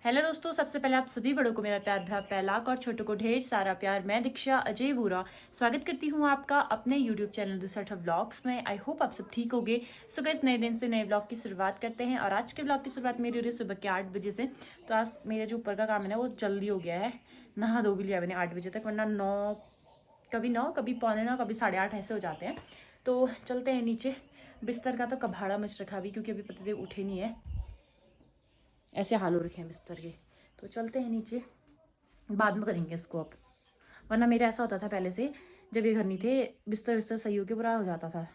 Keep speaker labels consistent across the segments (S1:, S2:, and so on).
S1: Hello दोस्तों, सबसे पहले आप सभी बड़ों को मेरा प्यार भरा पहलाक और छोटों को ढेर सारा प्यार। मैं दीक्षा अजय वोरा स्वागत करती हूँ आपका अपने यूट्यूब चैनल दिशा व्लॉग्स में। आई होप आप सब ठीक होगे। सो गाइस, नए दिन से नए व्लॉग की शुरुआत करते हैं और आज के व्लॉग की शुरुआत मेरी हो रही है सुबह के 8 बजे से। तो आज मेरा जो ऊपर का काम है ना वो जल्दी हो गया है। नहा धो भी लिया मैंने 8 बजे तक, वरना 9 कभी पौने 9 कभी 8:30 ऐसे हो जाते हैं। तो चलते हैं नीचे। बिस्तर का तो कबाड़ा मच रखा अभी, क्योंकि अभी पतिदेव उठे नहीं है। ऐसे हाल हो रखे हैं बिस्तर के। तो चलते हैं नीचे, बाद में करेंगे इसको अब। वरना मेरा ऐसा होता था पहले से, जब ये घर नहीं थे बिस्तर सही होके पूरा हो जाता था,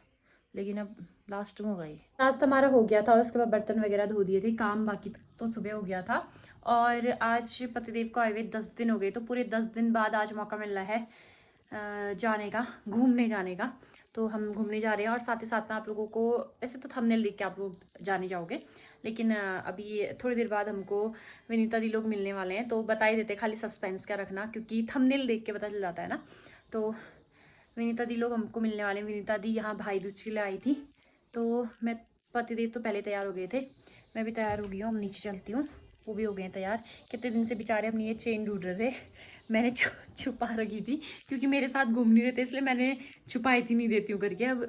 S1: लेकिन अब लास्ट में हो गई। नाश्ता हमारा हो गया था और उसके बाद बर्तन वगैरह धो दिए थे। काम बाकी तो सुबह हो गया था। और आज पतिदेव को आए हुए 10 दिन हो गए, तो पूरे 10 दिन बाद आज मौका मिल रहा है जाने का, घूमने जाने का। तो हम घूमने जा रहे हैं और साथ ही साथ में आप लोगों को, ऐसे तो थंबनेल देख के आप लोग जाने जाओगे, लेकिन अभी थोड़ी देर बाद हमको विनीता दी लोग मिलने वाले हैं। तो बता ही देते, खाली सस्पेंस क्या रखना, क्योंकि थंबनेल देख के पता चल जाता है ना। तो विनीता दी लोग हमको मिलने वाले हैं। विनीता दी यहाँ भाई दूज के लिए आई थी, तो मैं पतिदेव तो पहले तैयार हो गए थे, मैं भी तैयार हो गई हूँ। हम नीचे चलती हूँ, वो भी हो गए हैं तैयार। कितने दिन से बेचारे अपनी ये चेन ढूंढ रहे थे, मैंने छुपा रखी थी, क्योंकि मेरे साथ घूम नहीं रहे थे, इसलिए मैंने छुपाई थी, नहीं देती हूँ करके। अब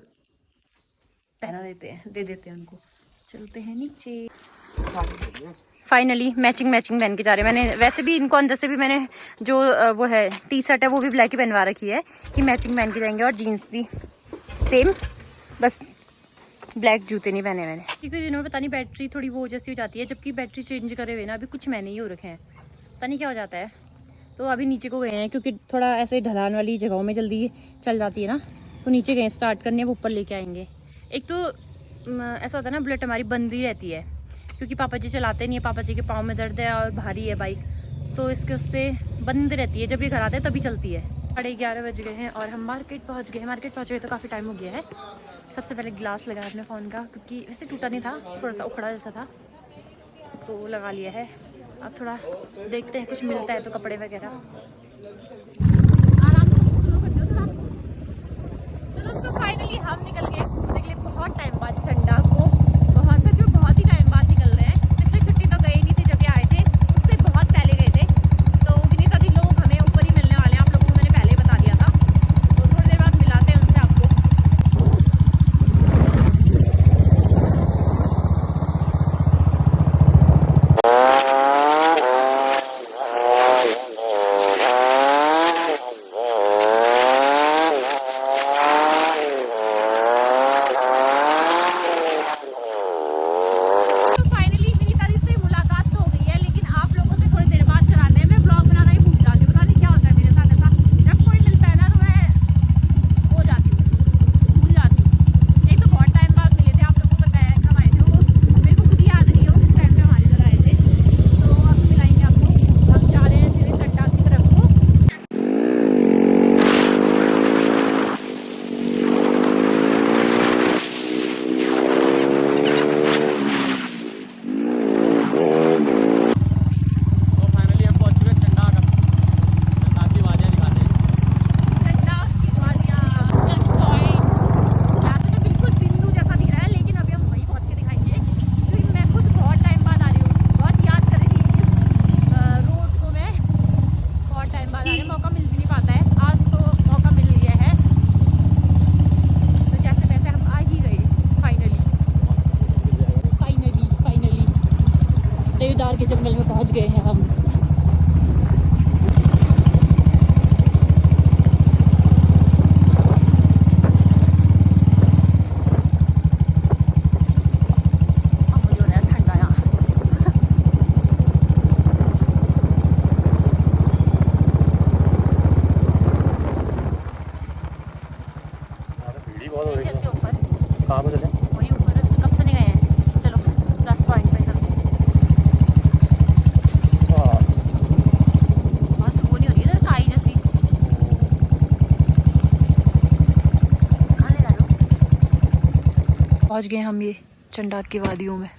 S1: पहना देते हैं, दे देते हैं उनको। चलते हैं नीचे। फाइनली मैचिंग पहन के जा रहे हैं। मैंने वैसे भी इनको अंदर से भी मैंने जो वो है टी शर्ट है वो भी ब्लैक ही पहनवा रखी है कि मैचिंग पहन के जाएंगे, और जीन्स भी सेम, बस ब्लैक जूते नहीं पहने मैंने, क्योंकि दिनों में पता नहीं बैटरी थोड़ी वो जैसी हो जाती है, जबकि बैटरी चेंज करे हुए ना अभी कुछ मैंने ही हो रखे हैं, पता नहीं क्या हो जाता है। तो अभी नीचे को गए हैं, क्योंकि थोड़ा ऐसे ढलान वाली जगहों में जल्दी चल जाती है ना, तो नीचे गए स्टार्ट करने, वो ऊपर लेके आएंगे। एक तो ऐसा होता है ना, बुलेट हमारी बंद ही रहती है, क्योंकि पापा जी चलाते नहीं है, पापा जी के पाँव में दर्द है और भारी है बाइक, तो इसके उससे बंद रहती है। जब ये घर आते हैं तभी चलती है। 11:30 बज गए हैं और हम मार्केट पहुंच गए। मार्केट पहुंचे हुए तो काफ़ी टाइम हो गया है। सबसे पहले ग्लास लगाया अपने फ़ोन का, क्योंकि वैसे टूटा नहीं था, थोड़ा सा उखड़ा जैसा था, तो लगा लिया है। अब थोड़ा देखते हैं कुछ मिलता है तो कपड़े वगैरह। आराम से शुरू कर दो थोड़ा। तो दोस्तों फाइनली हम निकल गए घूमने के लिए, बहुत टाइम बाद चंडा को। बहुत सच में बहुत ही टाइम बाद निकल रहे हैं। पिछली छुट्टी तो गए नहीं थे जब ये आए थे, उससे बहुत पहले गए थे। तो विनीता दी लोग हमें ऊपर ही मिलने वाले हैं, आप लोगों को मैंने पहले बता दिया था। तो थोड़ी देर बाद मिलाते हैं उनसे आपको। देवदार के जंगल में पहुंच गए हैं हम। पहुंच गए हम ये चंडाक की वादियों में,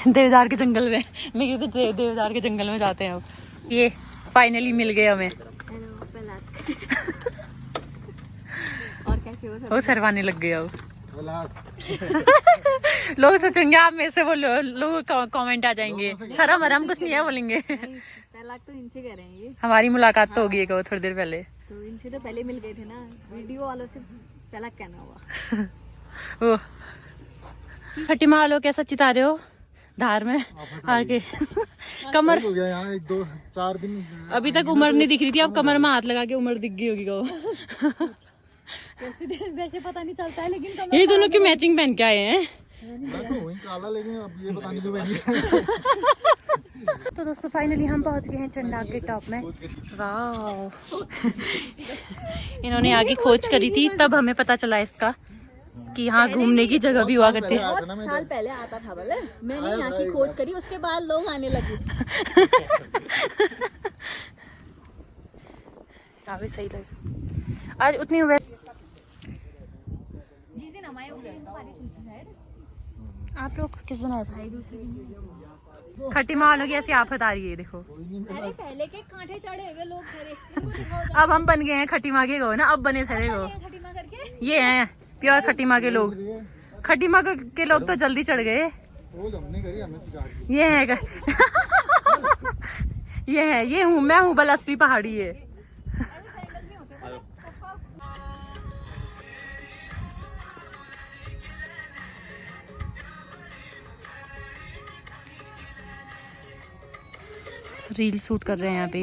S1: देवदार के जंगल में। मैं क्योंकि देवदार के जंगल में जाते हैं अब। ये फाइनली मिल गए हमें। और कैसे हो? वो सरवाने लग गया। लोग सोचेंगे आप मेरे से बोलो, लोग कमेंट आ जाएंगे, शर्म वरम कुछ नहीं है बोलेंगे।
S2: पहला तो इनसे कह रहे हैं ये।
S1: हमारी मुलाकात तो होगी एक थोड़ी देर पहले,
S2: तो इनसे तो पहले मिल गए थे ना, वीडियो वालों से पहला कहना हुआ।
S1: ओ खटीमा वालों कैसा चिता रहे हो धार में आके। कमर
S3: हो गया यहाँ 1-2-4 दिन।
S1: अभी तक उम्र नहीं दिख रही थी, अब कमर में हाथ लगा के उम्र दिख गई होगी को।
S2: वैसे पता नहीं चलता है, लेकिन
S1: ये दोनों की मैचिंग पहन के आए हैं।
S3: काला, लेकिन अब ये पता नहीं जो पहनी।
S1: तो दोस्तों फाइनली हम पहुंच गए हैं चंडाक के टॉप में। वाह इन्होंने आगे खोज करी थी, तब हमें पता चला इसका कि यहाँ घूमने की जगह भी हुआ करते हैं।
S2: बहुत साल पहले आता था बोले, मैंने यहाँ की खोज करी, उसके बाद लोग आने लगे।
S1: काफी सही लगे आज उतनी हुए। आप लोग किस दिन आए थे? खटीमा वालों की ऐसी आफत आ रही है देखो।
S2: अरे पहले के कांटे चढ़े हुए लोग थे।
S1: अब हम बन गए हैं खटीमा के गो ना, अब बने थे गो।
S2: खटीमा करके
S1: ये हैं प्योर खटीमा के लोग। खटीमा के लोग तो जल्दी चढ़ गए। ये है ये हूँ मैं, हूँ बल असली पहाड़ी है। रील शूट कर रहे हैं यहाँ पे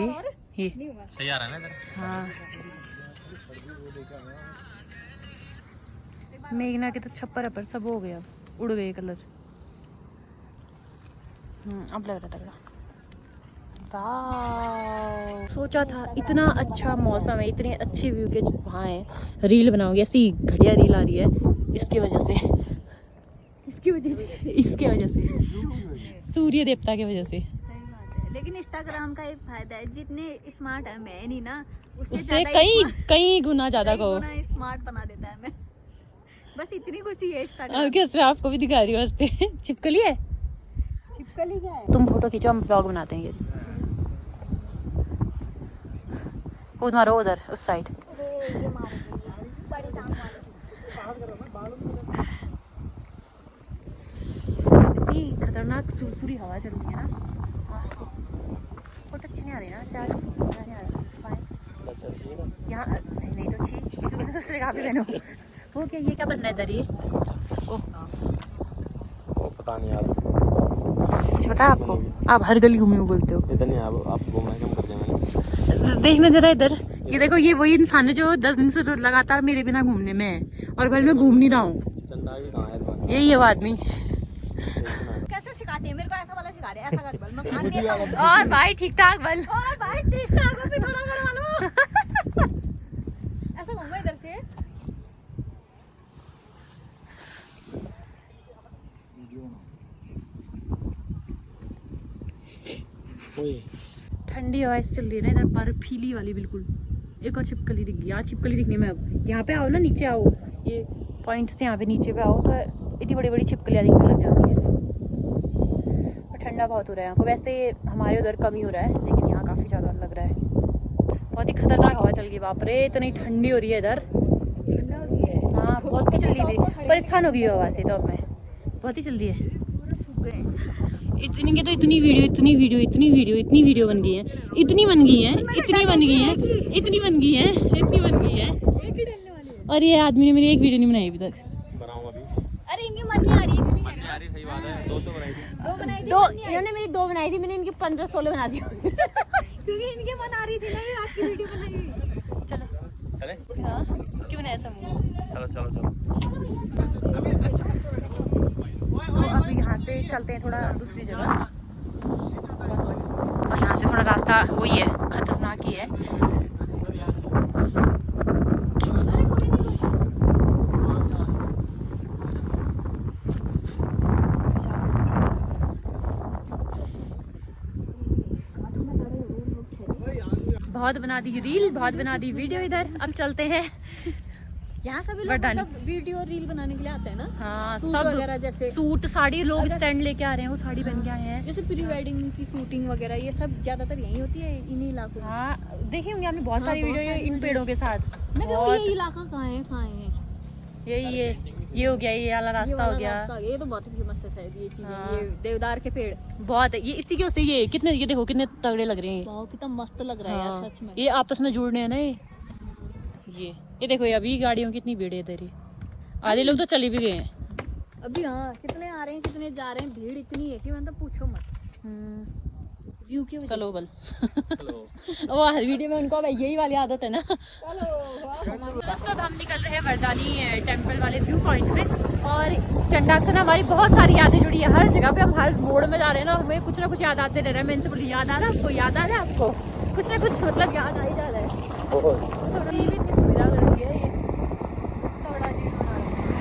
S1: ये।
S4: सही आ रहा है ना इधर?
S1: हाँ मेघना के तो छप्पर अपर सब हो गया, उड़ गए कलर। अब लग रहा तगड़ा। वाह सोचा था इतना अच्छा मौसम है, इतने अच्छे व्यू के वहाँ है, रील बनाओगे, ऐसी घटिया रील आ रही है इसकी वजह से। इसके वजह से सूर्य देवता की वजह से।
S2: लेकिन इंस्टाग्राम का एक फायदा है, जितने स्मार्ट है मैं नहीं ना,
S1: उससे कई गुना ज्यादा को
S2: स्मार्ट बना देता है। मैं बस इतनी खुशी है इंस्टाग्राम।
S1: कैसे आपको भी दिखा रही हो हंसते। चिपकली है,
S2: चिपकली क्या है?
S1: तुम फोटो खींचो, हम व्लॉग बनाते हैं। ये कूद मारो उधर उस साइड। इतनी खतरनाक सुरसुरी हवा चल रही है ना, फोटो अच्छी नहीं आ रही ना, चार नहीं आ रहा यहाँ नहीं तो अच्छी दूसरे का भी बनो। वो क्या ये क्या बनना है इधर? ये
S4: वो पता नहीं यार,
S1: कुछ पता है आपको? आप हर गली घूमे बोलते हो।
S4: इधर नहीं आप घूमना कम कर देंगे।
S1: देखना जरा इधर, ये देखो ये वही इंसान है जो 10 दिन से लगातार मेरे बिना घूमने में है, और भले मैं घूम नहीं रहा हूँ। यही है वो आदमी।
S2: कैसे सिखाते हैं मेरे को? ऐसा वाला सिखा रहे हैं, ऐसा कर बल मैं कान देता हूं।
S1: और भाई ठीक ठाक बल,
S2: और भाई ठीक ठाक हो भी थोड़ा कर वालो। ऐसा घूमो इधर से।
S1: ठंडी हवा चल रही है ना इधर, बर्फीली वाली बिल्कुल। एक और छिपकली दिख गई, यहाँ छिपकली दिखने में। अब यहाँ पे आओ ना, नीचे आओ, ये पॉइंट से यहाँ पे नीचे पे आओ तो इतनी बड़ी बड़ी छिपकलियाँ दिखने लग जाती हैं। और ठंडा बहुत हो रहा है यहाँ को, वैसे हमारे उधर कम ही हो रहा है, लेकिन यहाँ काफ़ी ज़्यादा लग रहा है। बहुत ही खतरनाक हवा चल गई, बाप रे इतनी ठंडी हो रही है इधर। हाँ बहुत ही चल रही थी, परेशान हो गई हवा से तो अब मैं, बहुत ही चल रही है। इतनी के तो इतनी वीडियो बन गई है, इतनी बन गई है। और ये आदमी ने मेरी एक वीडियो नहीं बनाई अभी तक।
S4: बनाऊंगा अभी।
S2: अरे इनकी मन नहीं आ रही,
S4: मन नहीं आ रही, सही बात है। दो बनाई थी।
S2: दो
S1: इन्होंने मेरी 2 बनाई थी, मैंने इनकी 15-16 बना दी।
S2: क्योंकि इनके मन आ रही थी ना, मैं आपकी वीडियो बनाई।
S1: चलो
S4: चले?
S1: हाँ क्यों बनाया सब?
S4: चलो।
S1: तो अब यहाँ से चलते हैं थोड़ा दूसरी जगह, और यहाँ से थोड़ा रास्ता वही है, खतरनाक ही है। बहुत बना दी रील, बहुत बना दी वीडियो इधर, अब चलते हैं।
S2: यहाँ सभी लोग मतलब वीडियो और रील बनाने के लिए आते हैं ना।
S1: हाँ
S2: सूट
S1: सब
S2: वगैरह जैसे
S1: सूट साड़ी लोग स्टैंड लेके आ रहे हैं, वो साड़ी पहन के आए हैं।
S2: जैसे प्री वेडिंग की शूटिंग वगैरह ये सब ज्यादातर यही होती है इन्हीं इलाकों में।
S1: हाँ देखी होंगी आपने बहुत सारी वीडियो इन पेड़ों के साथ।
S2: मैं कहूँ ये इलाका कहाँ है
S1: यही है ये हो गया, ये वाला
S2: ये
S1: रास्ता
S2: वाला
S1: हो गया।
S2: रास्ता, ये तो बहुत ही फेमस है शायद ये चीजें।
S1: हाँ।
S2: ये देवदार के पेड़
S1: बहुत है ये, इसी के उससे ये कितने, ये देखो कितने तगड़े लग रहे हैं।
S2: बहुत कितना मस्त लग रहा है
S1: हाँ,
S2: यार सच में।
S1: ये आपस में जुड़ रहे हैं ना ये देखो, ये अभी गाड़ियों की इतनी भीड़ है इधर ही, आधे लोग तो चले भी गए हैं।
S2: अभी हाँ, कितने आ रहे हैं कितने जा रहे हैं, भीड़ इतनी है कि मतलब पूछो मत। व्यू की वजह
S1: चलो बल
S4: चलो
S1: वो वीडियो में उनको अब यही वाली आदत है ना।
S2: चलो
S1: दोस्तों अब हम निकल रहे हैं वरदानी टेम्पल वाले व्यू पॉइंट में, और चंडाक से ना हमारी बहुत सारी यादें जुड़ी है। हर जगह पे हम हर मोड़ में जा रहे हैं ना, हमें कुछ ना कुछ याद आते रह रहे हैं। मैं इनसे बोली, याद आ रहा है आपको, याद आ रहा है आपको, कुछ ना कुछ मतलब याद आ ही जा रहा है। तो ये भी इतनी सुविधा कर रखी है, ये थोड़ा जी बना रखा है।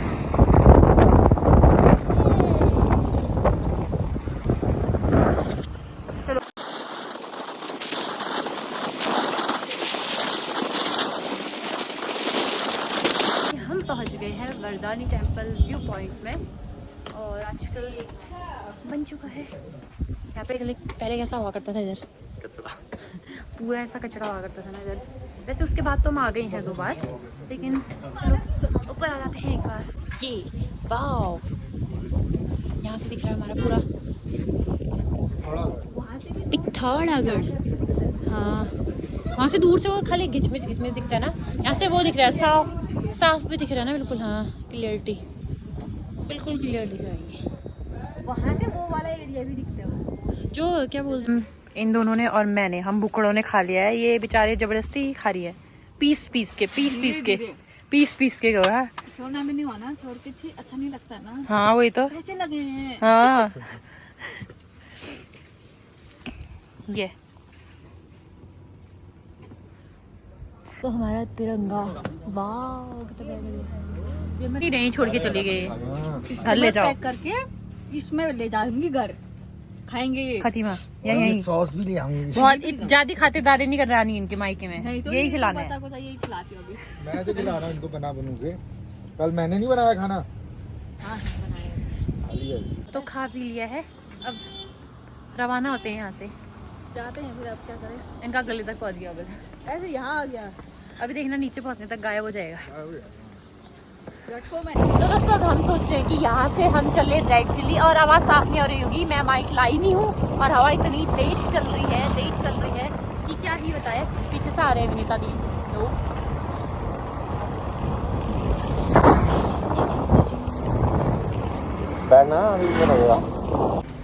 S1: चलो हम पहुंच गए हैं वरदानी टेम्पल व्यू पॉइंट में, और आजकल बन चुका है। यहाँ पे पहले कैसा हुआ करता था इधर,
S4: कचरा
S1: पूरा ऐसा कचरा हुआ करता था ना इधर। वैसे उसके बाद तो हम आ गए हैं 2 बार, लेकिन चलो ऊपर आ जाते हैं एक बार। ये वाओ, यहाँ से दिख रहा है हमारा पूरा पिथौरागढ़। हाँ, वहाँ से दूर से वो खाली घिचमिच दिखता है ना, यहाँ से वो दिख रहा है, साफ भी दिख रहा है ना बिल्कुल। हाँ, क्लियरिटी बिल्कुल क्लियर दिख रहा है। ये
S2: वहाँ से वो वाला एरिया भी दिखता है।
S1: जो क्या बोलते हैं, इन दोनों ने और मैंने, हम बुकड़ों ने खा लिया है। ये बेचारे जबरदस्ती खा रही है, पीस पीस के गो है।
S2: छोड़ना भी नहीं हुआ ना, छोड़ के ठीक अच्छा नहीं लगता ना।
S1: हाँ वही तो।
S2: कैसे लगे हैं।
S1: हाँ ये तो हमारा तिरंगा, वाह कितना नहीं छोड़ के चली गई। घर ले जाओ,
S2: पैक करके इसमें ले जाऊंगी घर, खाएंगे ये।
S1: खटीमा यही
S3: सॉस भी ले आऊंगी।
S1: बहुत ज्यादा खातिरदारी नहीं कर रहा नहीं इनके मायके में,
S2: नहीं तो
S1: यही खिलाना है।
S2: बच्चा को यही खिलाती हूँ अभी।
S3: मैं तो खिला रहा हूँ इनको बना बनू के। कल मैंने नहीं बनाया खाना।
S2: हाँ बनाया।
S3: खाली है।
S1: तो खा पी लिया है, अब रवाना होते हैं यहाँ से।
S2: जाते हैं फिर, अब क्या करें।
S1: इनका गले तक पहुँच गया अब।
S2: ऐसे यहाँ आ गया
S1: अभी देखना नीचे पहुँचने तक गायब हो जाएगा।
S2: रटको में।
S1: तो दोस्तों अब हम सोच रहे हैं कि यहाँ से हम चले रेड चिल्ली, और आवाज़ साफ नहीं हो रही होगी, मैं माइक लाई नहीं हूँ, और हवा इतनी तेज चल रही है कि क्या ही बताए। पीछे से आ रहे हैं विनीता दी लोग।
S4: बैठना अभी लगेगा।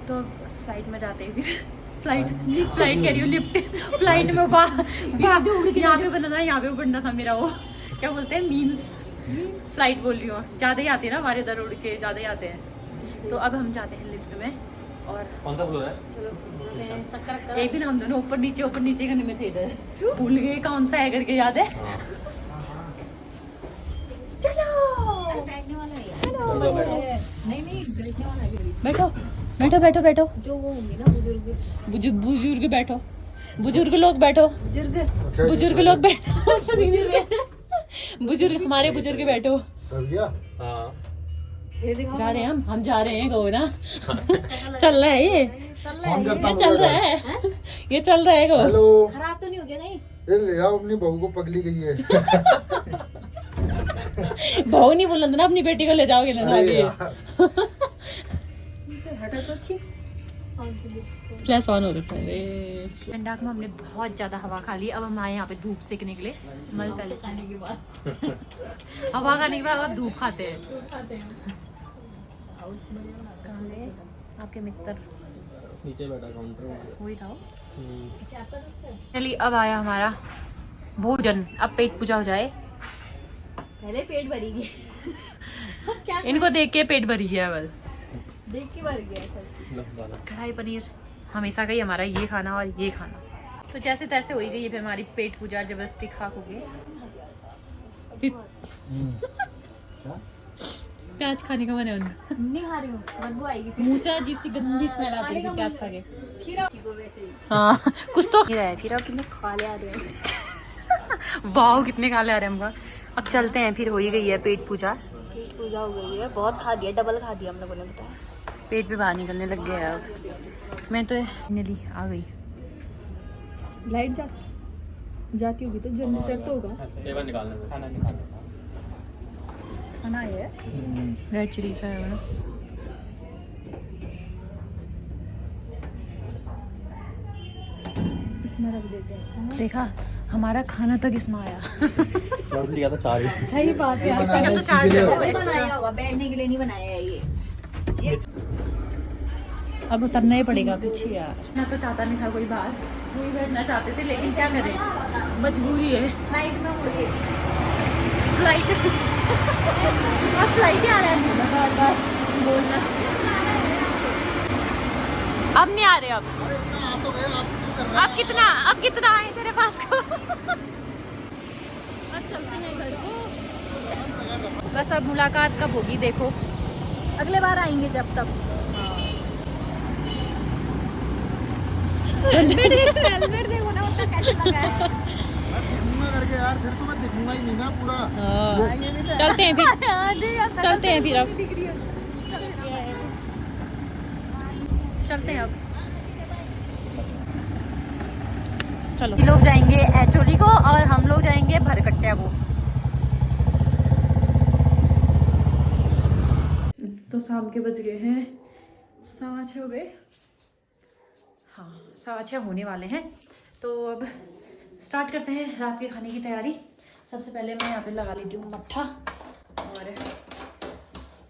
S1: तो फ्लाइट में जाते हैं फिर। फ्लाइट कह रही हूँ, लिफ्ट। फ्लाइट में यहाँ पे बनना था, यहाँ पे बढ़ना था मेरा वो क्या बोलते हैं मीम्स। फ्लाइट बोल रही हूँ, ज़्यादा ही आती है ना हमारे इधर, उड़ के ज़्यादा ही आते हैं। तो अब हम जाते हैं लिफ्ट में। और
S4: कौन सा फ्लोर है?
S2: चलो चक्कर
S1: एक दिन हम दोनों ऊपर नीचे करने में थे इधर, भूल गए कौन सा है करके, याद है? चलो
S2: बैठने वाला है। चलो नहीं बैठने वाला है।
S1: बैठो
S2: जो वो होंगे ना बुजुर्ग
S1: बुजुर्ग बैठो, बुजुर्ग लोग बैठो, बुजुर्ग लोग बैठो। बुजुर्ग हमारे बुजुर्ग बैठो।
S3: भैया
S4: हाँ
S1: जा रहे हैं हम जा रहे हैं गो ना। चल रहा है ये चल रहा है ये चल रहा है गो।
S3: हेलो।
S2: खराब तो नहीं हो गया नहीं?
S3: ये ले आओ, अपनी बहू को पगली गई है।
S1: बहू नहीं बुलंद ना, अपनी बेटी को ले जाओगे ना
S3: अरे
S1: आगे।
S3: यार।
S2: हटा तो अच्छी।
S1: प्लस ऑन हो रखा है। ठंडाक में हमने बहुत ज्यादा हवा खा ली, अब हम आए यहाँ पे धूप सेकने के लिए। मल पहले से
S2: के बाद
S1: हवा खाने के बाद अब धूप खाते हैं। आपके मित्र
S4: नीचे बैठा काउंटर
S1: वही था। चलिए अब आया हमारा भोजन, अब पेट पूजा हो जाए।
S2: पहले पेट भरी गई। अब क्या
S1: इनको देख के पेट भरी गया बल।
S2: देख के भर गया सर।
S1: कढ़ाई पनीर हमेशा का ही हमारा ये खाना और ये खाना, तो जैसे तैसे हो ही गई है फिर हमारी पेट पूजा, जबरदस्ती खा खोगे। प्याज खाने का मन है उनका।
S2: नहीं खा रही हूँ, बदबू आएगी फिर।
S1: मुंह से अजीब सी गंदी स्मेल आती है प्याज खा के।
S2: खीरा को वैसे ही
S1: हाँ कुछ तो है। फिर अब
S2: कितने खाले आ रहे हैं।
S1: वाह कितने काले आ रहे हैं हमका। अब चलते हैं, फिर हो ही गई है पेट पूजा।
S2: पेट पूजा हो गई है, बहुत खा दिया, डबल खा दिया हम लोगों ने, बताया।
S1: पेट भी बाहर निकलने लग गया है अब। मैं तो फाइनली आ गई।
S2: लाइट जाती होगी तो जनरेटर तो होगा।
S4: पेपर निकालना, खाना निकालना।
S2: खाना है
S1: रेड चिली सा है ना।
S2: इसमें रख देते हैं।
S1: देखा हमारा खाना तक इसमें आया।
S4: इसी का तो 4 ही।
S2: सही बात है।
S3: बनाया है,
S1: तो
S3: इसी
S1: चार्ज
S3: के लिए
S1: है।
S3: होगा।
S2: बनाया होगा, बैठने के लिए नहीं बनाया है ये।
S1: अब उतरना ही पड़ेगा पीछे यार। मैं तो चाहता नहीं था कोई बाहर, वही बैठना चाहते थे, लेकिन क्या करें, मजबूरी है।
S2: फ्लाइट में उड़ के
S1: फ्लाइट अब फ्लाइट ही आ रहा है बार बार बोलना। अब नहीं आ रहे अब।
S3: अरे इतना आ तो गए, आप क्यों कर रहे हैं?
S1: अब कितना आए तेरे पास को। अब चलते हैं घर को। बस अब मुलाकात कब होगी देखो।
S2: अगले बार आएंगे जब तक। हेलमेट देखो ना उसका कैसे लगा है।
S3: मैं दिखूंगा करके यार, फिर तो मैं दिखूंगा ही नहीं ना पूरा।
S1: चलते हैं फिर, चलते हैं फिर अब, चलते हैं अब। चलो, लोग जाएंगे एचोली को और हम लोग जाएंगे भरकट्टिया को। तो शाम के बज गए हैं 6:15 हो गए। हाँ 6:15 होने वाले हैं। तो अब स्टार्ट करते हैं रात के खाने की तैयारी। सबसे पहले मैं यहाँ पे लगा लेती हूँ मट्ठा, और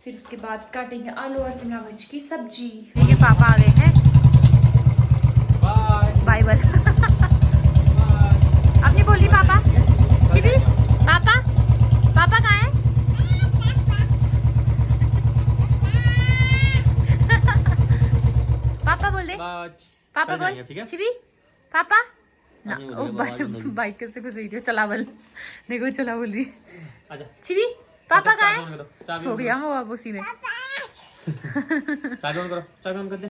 S1: फिर उसके बाद काटेंगे आलू और शिमला मिर्च की सब्जी। देखिए पापा आ गए हैं। Bye bye. अपनी बोली पापा। चिवी पापा, पापा कहाँ है? पापा बोल दे, पापा बोल। चिवी पापा ना, ओ बाइक से कुछ वीडियो चला बोल। देखो चला बोल रही। चिवी पापा कहाँ है? सो गया वो अब उसी में।
S4: चाबी ऑन करो, चाबी ऑन कर दे।